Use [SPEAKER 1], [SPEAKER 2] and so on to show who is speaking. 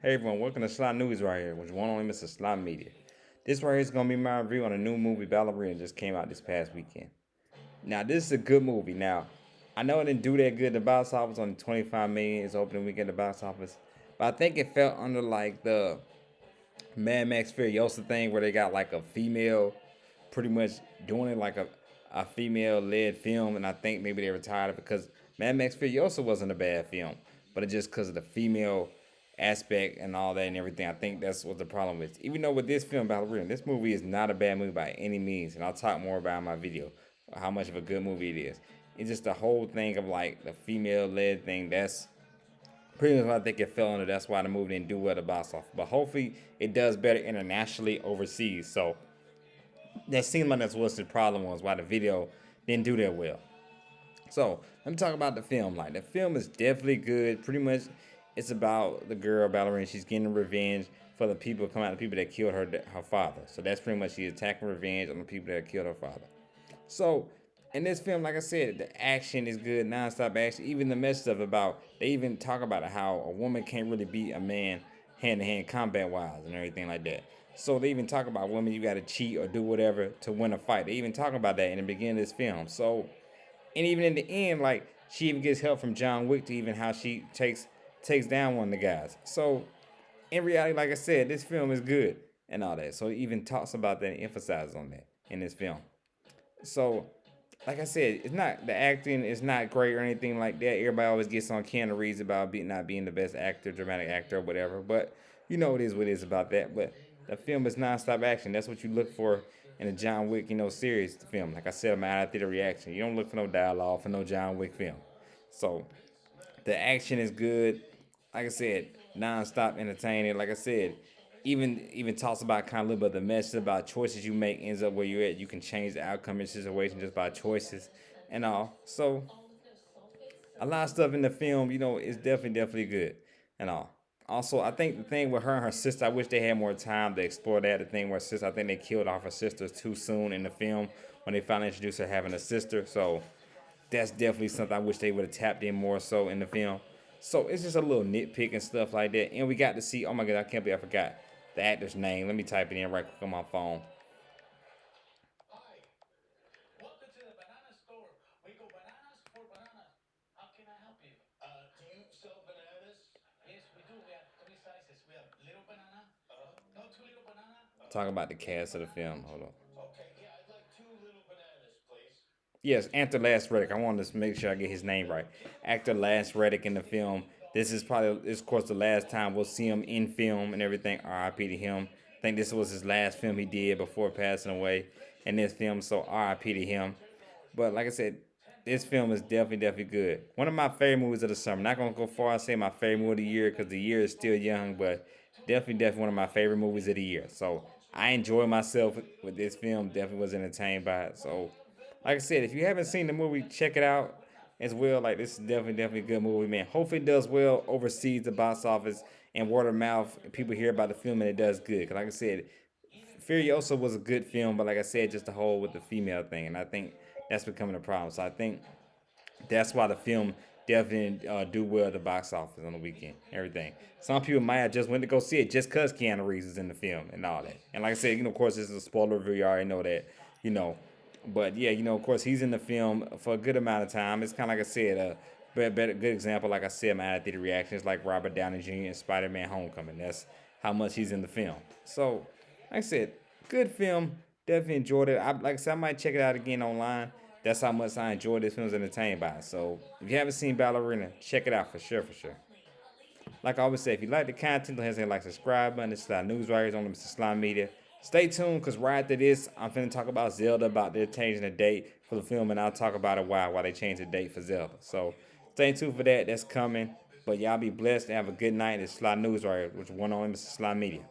[SPEAKER 1] Hey everyone, welcome to Slot News right here, which one only Mr. Slot Media. This right here is gonna be my review on a new movie, Ballerina, just came out this past weekend. Now this is a good movie. Now, I know it didn't do that good at the box office, on 25 million its opening weekend at the box office, but I think it fell under like the Mad Max Furiosa thing where they got like a female pretty much doing it like a female led film, and I think maybe they retired it because Mad Max Furiosa wasn't a bad film, but it just because of the female aspect and all that and everything. I think that's what the problem is. Even though with this film, Ballerina, this movie is not a bad movie by any means, and I'll talk more about in my video how much of a good movie it is. It's just the whole thing of like the female led thing that's pretty much what I think it fell under. That's why the movie didn't do well at the box office. But hopefully it does better internationally overseas. So that seemed like that's what the problem was, why the video didn't do that well. So let me talk about the film. Like the film is definitely good. Pretty much, it's about the girl ballerina. She's getting revenge for the people come out, the people that killed her father. So that's pretty much she's attacking revenge on the people that killed her father. So in this film, like I said, the action is good, nonstop action. Even the message of about they even talk about how a woman can't really beat a man hand to hand combat wise and everything like that. So they even talk about women, you got to cheat or do whatever to win a fight. They even talk about that in the beginning of this film. So and even in the end, like she even gets help from John Wick to even how she takes down one of the guys. So in reality, like I said, this film is good and all that. So it even talks about that and emphasizes on that in this film. So, like I said, it's not the acting is not great or anything like that. Everybody always gets on Keanu Reeves about not being the best actor, dramatic actor, or whatever. But you know it is what it is about that. But the film is nonstop action. That's what you look for in a John Wick, series film. Like I said, I'm out of theater reaction. You don't look for no dialogue for no John Wick film. So the action is good. Like I said, non-stop entertaining. Like I said, even talks about kind of a little bit of the message about choices you make ends up where you're at. You can change the outcome of the situation just by choices and all. So a lot of stuff in the film, is definitely good and all. Also, I think the thing with her and her sister, I wish they had more time to explore that. The thing with her sister, I think they killed off her sister too soon in the film when they finally introduced her having a sister. So that's definitely something I wish they would have tapped in more so in the film. So it's just a little nitpick and stuff like that. And we got to see, oh my god, I can't believe I forgot the actor's name. Let me type it in right quick on my phone. Talking about the cast of the film. Hold on. Yes, Actor Last Reddick. I wanted to make sure I get his name right. Actor Last Reddick in the film. This of course, the last time we'll see him in film and everything. R.I.P. to him. I think this was his last film he did before passing away in this film. So R.I.P. to him. But like I said, this film is definitely good. One of my favorite movies of the summer. Not gonna go far and say my favorite movie of the year because the year is still young, but definitely one of my favorite movies of the year. So I enjoy myself with this film. Definitely was entertained by it. So like I said, if you haven't seen the movie, check it out as well. Like this is definitely a good movie, man. Hopefully it does well overseas, the box office and word of mouth. People hear about the film and it does good. Cause like I said, Furiosa was a good film, but like I said, just the whole with the female thing, and I think that's becoming a problem. So I think that's why the film definitely do well at the box office on the weekend. Everything. Some people might have just went to go see it just cause Keanu Reeves is in the film and all that. And like I said, of course, this is a spoiler review. You already know that, you know. But yeah, of course, he's in the film for a good amount of time. It's kind of like I said, a better good example. Like I said, my theater reactions like Robert Downey Jr. and Spider-Man: Homecoming. That's how much he's in the film. So, like I said, good film. Definitely enjoyed it. Like I said, I might check it out again online. That's how much I enjoyed this film. Was entertained by it. So if you haven't seen Ballerina, check it out for sure, for sure. Like I always say, if you like the content, don't hesitate to like, subscribe button. This is our news writers on Mr. Slime Media. Stay tuned, because right after this, I'm finna talk about Zelda, about their changing the date for the film, and I'll talk about it why they changed the date for Zelda. So stay tuned for that. That's coming. But y'all be blessed and have a good night. It's Sly News Writers, which one on Mr. Slime Media.